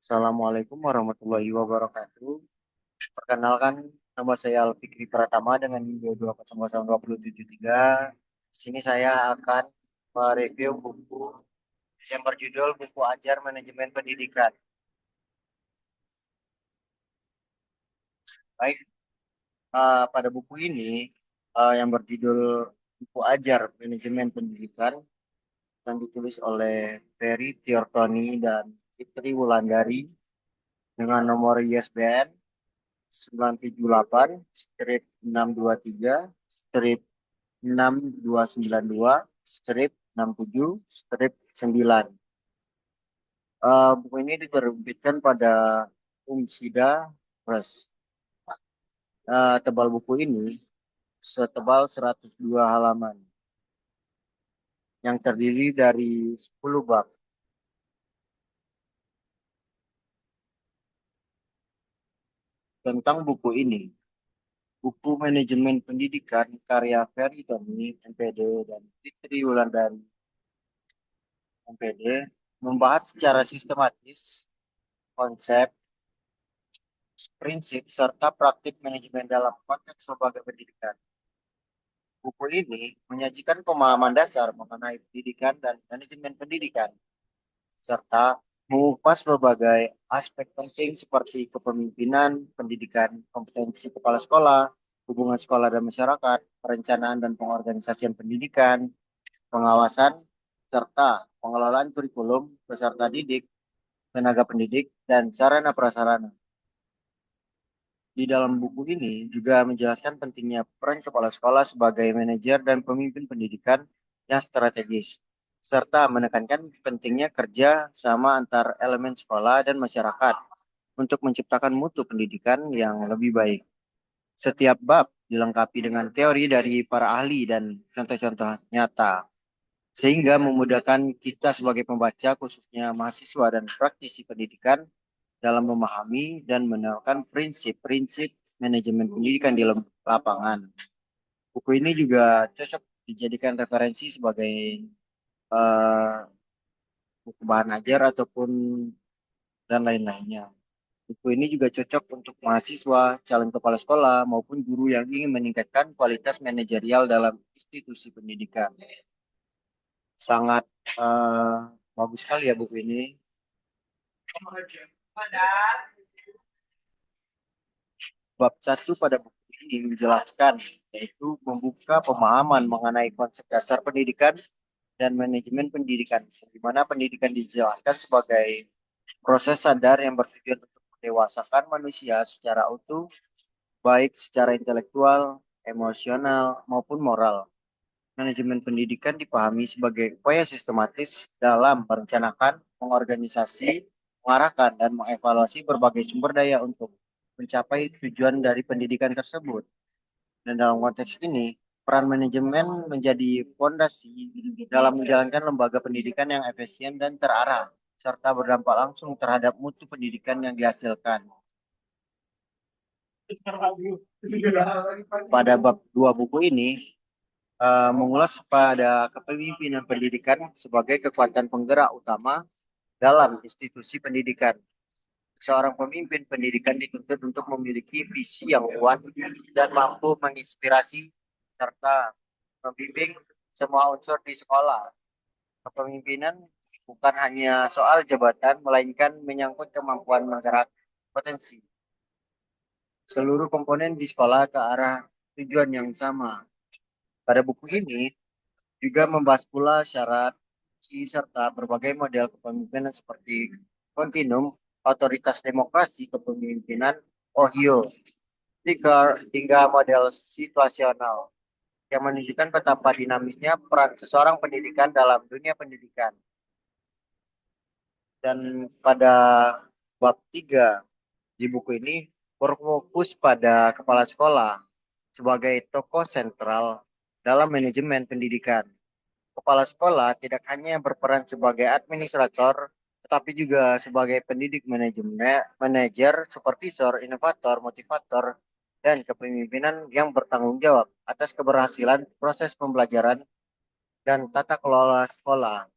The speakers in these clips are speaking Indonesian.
Assalamualaikum warahmatullahi wabarakatuh. Perkenalkan, nama saya Alfikri Pratama dengan NIM 2202073. Di sini saya akan mereview buku yang berjudul Buku Ajar Manajemen Pendidikan. Baik, pada buku ini yang berjudul Buku Ajar Manajemen Pendidikan yang ditulis oleh Ferry Tiortoni dan Fitri Wulandari dengan nomor ISBN 978 strip 623 strip 6292 strip 67 strip 9. Buku ini diterbitkan pada Umsida Press. Tebal buku ini setebal 102 halaman yang terdiri dari 10 bab. Tentang buku ini, buku Manajemen Pendidikan karya Ferry Tony, MPD, dan Fitri Wulandari, MPD, membahas secara sistematis konsep, prinsip, serta praktik manajemen dalam konteks lembaga pendidikan. Buku ini menyajikan pemahaman dasar mengenai pendidikan dan manajemen pendidikan, serta mengupas berbagai aspek penting seperti kepemimpinan, pendidikan, kompetensi kepala sekolah, hubungan sekolah dan masyarakat, perencanaan dan pengorganisasian pendidikan, pengawasan, serta pengelolaan kurikulum, peserta didik, tenaga pendidik, dan sarana prasarana. Di dalam buku ini juga menjelaskan pentingnya peran kepala sekolah sebagai manajer dan pemimpin pendidikan yang strategis, serta menekankan pentingnya kerja sama antar elemen sekolah dan masyarakat untuk menciptakan mutu pendidikan yang lebih baik. Setiap bab dilengkapi dengan teori dari para ahli dan contoh-contoh nyata, sehingga memudahkan kita sebagai pembaca, khususnya mahasiswa dan praktisi pendidikan, dalam memahami dan menerapkan prinsip-prinsip manajemen pendidikan di lapangan. Buku ini juga cocok dijadikan referensi sebagai uh, buku bahan ajar ataupun dan lain-lainnya. Buku ini juga cocok untuk mahasiswa, calon kepala sekolah, maupun guru yang ingin meningkatkan kualitas manajerial dalam institusi pendidikan. Sangat bagus sekali ya buku ini. Bab 1 pada buku ini menjelaskan, yaitu membuka pemahaman mengenai konsep dasar pendidikan dan manajemen pendidikan, di mana pendidikan dijelaskan sebagai proses sadar yang bertujuan untuk mendewasakan manusia secara utuh, baik secara intelektual, emosional, maupun moral. Manajemen pendidikan dipahami sebagai upaya sistematis dalam merencanakan, mengorganisasi, mengarahkan, dan mengevaluasi berbagai sumber daya untuk mencapai tujuan dari pendidikan tersebut. Dan dalam konteks ini, peran manajemen menjadi fondasi dalam menjalankan lembaga pendidikan yang efisien dan terarah, serta berdampak langsung terhadap mutu pendidikan yang dihasilkan. Pada bab 2 buku ini, mengulas pada kepemimpinan pendidikan sebagai kekuatan penggerak utama dalam institusi pendidikan. Seorang pemimpin pendidikan dituntut untuk memiliki visi yang kuat dan mampu menginspirasi serta membimbing semua unsur di sekolah. Kepemimpinan bukan hanya soal jabatan, melainkan menyangkut kemampuan menggerak potensi seluruh komponen di sekolah ke arah tujuan yang sama. Pada buku ini juga membahas pula syarat serta berbagai model kepemimpinan seperti kontinum, otoritas demokrasi kepemimpinan, Ohio, Sticker, hingga model situasional yang menunjukkan betapa dinamisnya peran seseorang pendidikan dalam dunia pendidikan. Dan pada bab 3 di buku ini berfokus pada kepala sekolah sebagai tokoh sentral dalam manajemen pendidikan. Kepala sekolah tidak hanya berperan sebagai administrator, tetapi juga sebagai pendidik manajemen, manajer, supervisor, inovator, motivator, dan kepemimpinan yang bertanggung jawab atas keberhasilan proses pembelajaran dan tata kelola sekolah.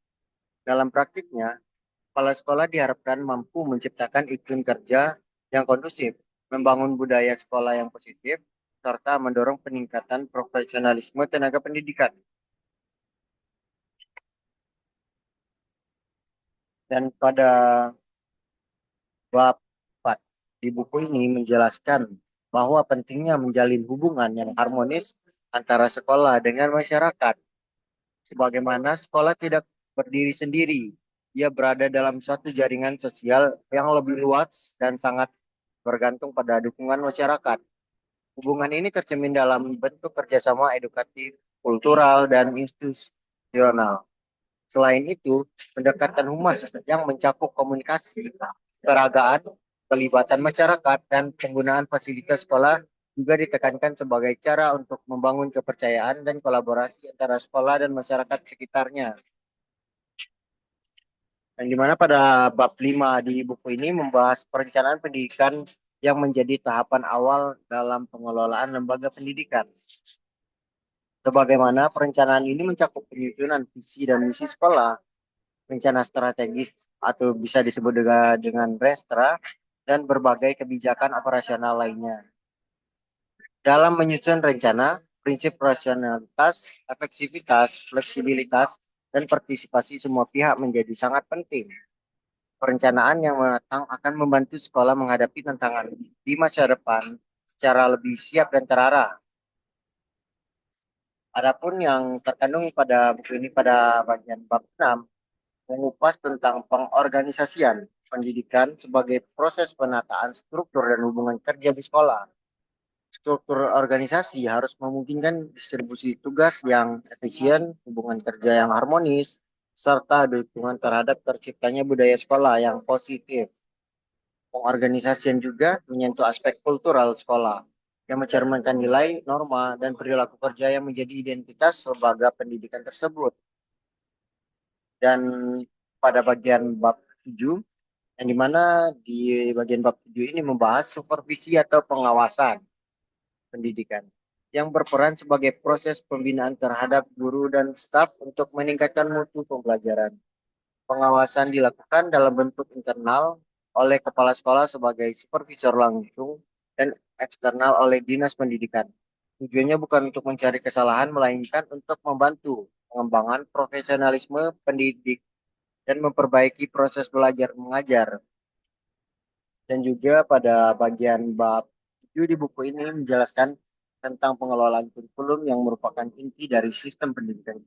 Dalam praktiknya, Kepala sekolah diharapkan mampu menciptakan iklim kerja yang kondusif, membangun budaya sekolah yang positif, serta mendorong peningkatan profesionalisme tenaga pendidikan. Dan pada bab 4 di buku ini menjelaskan bahwa pentingnya menjalin hubungan yang harmonis antara sekolah dengan masyarakat. Sebagaimana sekolah tidak berdiri sendiri, ia berada dalam suatu jaringan sosial yang lebih luas dan sangat bergantung pada dukungan masyarakat. Hubungan ini tercermin dalam bentuk kerjasama edukatif, kultural, dan institusional. Selain itu, pendekatan humas yang mencakup komunikasi, peragaan, pelibatan masyarakat, dan penggunaan fasilitas sekolah juga ditekankan sebagai cara untuk membangun kepercayaan dan kolaborasi antara sekolah dan masyarakat sekitarnya. Yang dimana pada bab 5 di buku ini membahas perencanaan pendidikan yang menjadi tahapan awal dalam pengelolaan lembaga pendidikan. Sebagaimana perencanaan ini mencakup penyusunan visi dan misi sekolah, rencana strategis atau bisa disebut dengan Restra, dan berbagai kebijakan operasional lainnya. Dalam menyusun rencana, prinsip rasionalitas, efektivitas, fleksibilitas, dan partisipasi semua pihak menjadi sangat penting. Perencanaan yang matang akan membantu sekolah menghadapi tantangan di masa depan secara lebih siap dan terarah. Adapun yang terkandung pada buku ini pada bagian bab 6 mengupas tentang pengorganisasian pendidikan sebagai proses penataan struktur dan hubungan kerja di sekolah. Struktur organisasi harus memungkinkan distribusi tugas yang efisien, hubungan kerja yang harmonis, serta dukungan terhadap terciptanya budaya sekolah yang positif. Pengorganisasian juga menyentuh aspek kultural sekolah yang mencerminkan nilai, norma, dan perilaku kerja yang menjadi identitas lembaga pendidikan tersebut. Dan pada bagian bab 7, yang dimana di bagian bab 7 ini membahas supervisi atau pengawasan pendidikan yang berperan sebagai proses pembinaan terhadap guru dan staf untuk meningkatkan mutu pembelajaran. Pengawasan dilakukan dalam bentuk internal oleh kepala sekolah sebagai supervisor langsung dan eksternal oleh dinas pendidikan. Tujuannya bukan untuk mencari kesalahan, melainkan untuk membantu pengembangan profesionalisme pendidik dan memperbaiki proses belajar mengajar. Dan juga pada bagian bab 7 di buku ini menjelaskan tentang pengelolaan kurikulum yang merupakan inti dari sistem pendidikan.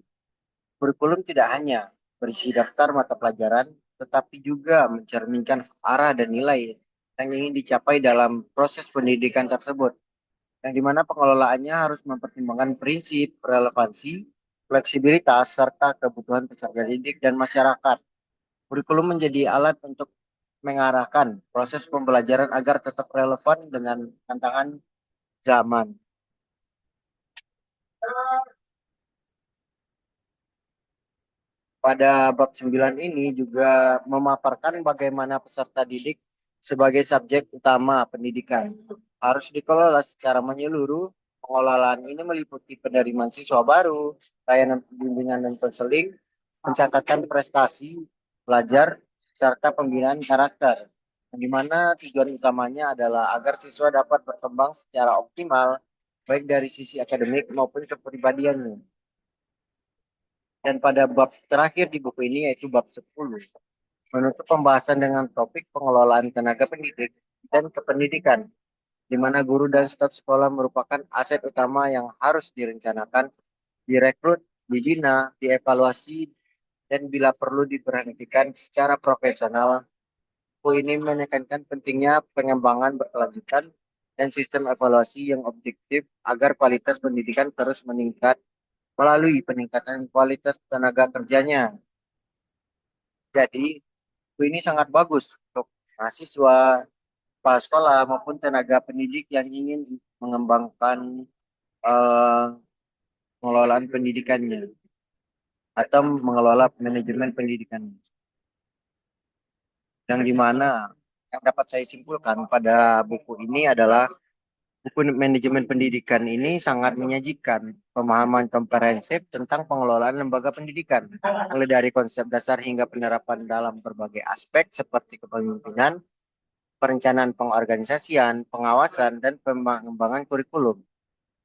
Kurikulum tidak hanya berisi daftar mata pelajaran, tetapi juga mencerminkan arah dan nilai yang ingin dicapai dalam proses pendidikan tersebut, yang dimana pengelolaannya harus mempertimbangkan prinsip, relevansi, fleksibilitas, serta kebutuhan peserta didik dan masyarakat. Kurikulum menjadi alat untuk mengarahkan proses pembelajaran agar tetap relevan dengan tantangan zaman. Pada bab 9 ini juga memaparkan bagaimana peserta didik sebagai subjek utama pendidikan harus dikelola secara menyeluruh. Pengelolaan ini meliputi penerimaan siswa baru, layanan bimbingan dan konseling, pencatatan prestasi pelajar, serta pembinaan karakter. Di mana tujuan utamanya adalah agar siswa dapat berkembang secara optimal, baik dari sisi akademik maupun kepribadiannya. Dan pada bab terakhir di buku ini yaitu bab 10, menutup pembahasan dengan topik pengelolaan tenaga pendidik dan kependidikan, di mana guru dan staf sekolah merupakan aset utama yang harus direncanakan, direkrut, dibina, dievaluasi, dan bila perlu diberhentikan secara profesional. Buku ini menekankan pentingnya pengembangan berkelanjutan dan sistem evaluasi yang objektif agar kualitas pendidikan terus meningkat melalui peningkatan kualitas tenaga kerjanya. Jadi, ini sangat bagus untuk mahasiswa, kepala sekolah, maupun tenaga pendidik yang ingin mengembangkan eh, pengelolaan pendidikannya atau mengelola manajemen pendidikannya. Yang dimana yang dapat saya simpulkan pada buku ini adalah Buku manajemen pendidikan ini sangat menyajikan pemahaman komprehensif tentang pengelolaan lembaga pendidikan, mulai dari konsep dasar hingga penerapan dalam berbagai aspek seperti kepemimpinan, perencanaan pengorganisasian, pengawasan, dan pengembangan kurikulum.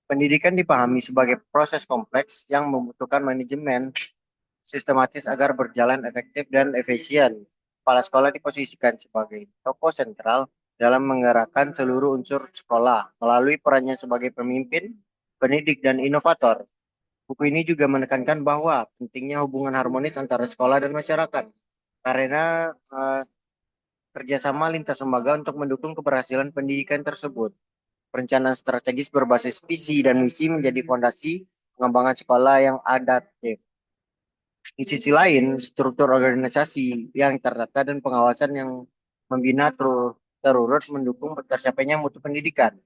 Pendidikan dipahami sebagai proses kompleks yang membutuhkan manajemen sistematis agar berjalan efektif dan efisien. Kepala sekolah diposisikan sebagai tokoh sentral dalam menggerakkan seluruh unsur sekolah melalui perannya sebagai pemimpin, pendidik, dan inovator. Buku ini juga menekankan bahwa pentingnya hubungan harmonis antara sekolah dan masyarakat karena kerjasama lintas lembaga untuk mendukung keberhasilan pendidikan tersebut. Perencanaan strategis berbasis visi dan misi menjadi fondasi pengembangan sekolah yang adaptif. Di sisi lain, struktur organisasi yang tertata dan pengawasan yang membina terurut mendukung tercapainya mutu pendidikan.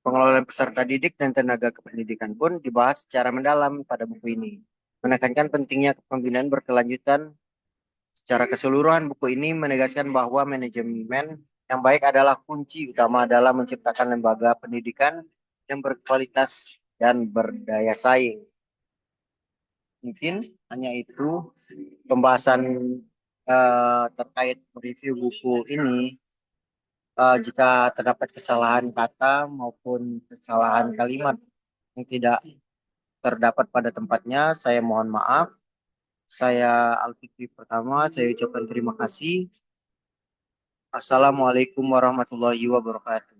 Pengelolaan peserta didik dan tenaga kependidikan pun dibahas secara mendalam pada buku ini. Menekankan pentingnya pembinaan berkelanjutan. Secara keseluruhan, buku ini menegaskan bahwa manajemen yang baik adalah kunci utama dalam menciptakan lembaga pendidikan yang berkualitas dan berdaya saing. Mungkin hanya itu pembahasan terkait review buku ini. Jika terdapat kesalahan kata maupun kesalahan kalimat yang tidak terdapat pada tempatnya, saya mohon maaf. Saya Alfikri pertama, saya ucapkan terima kasih. Assalamualaikum warahmatullahi wabarakatuh.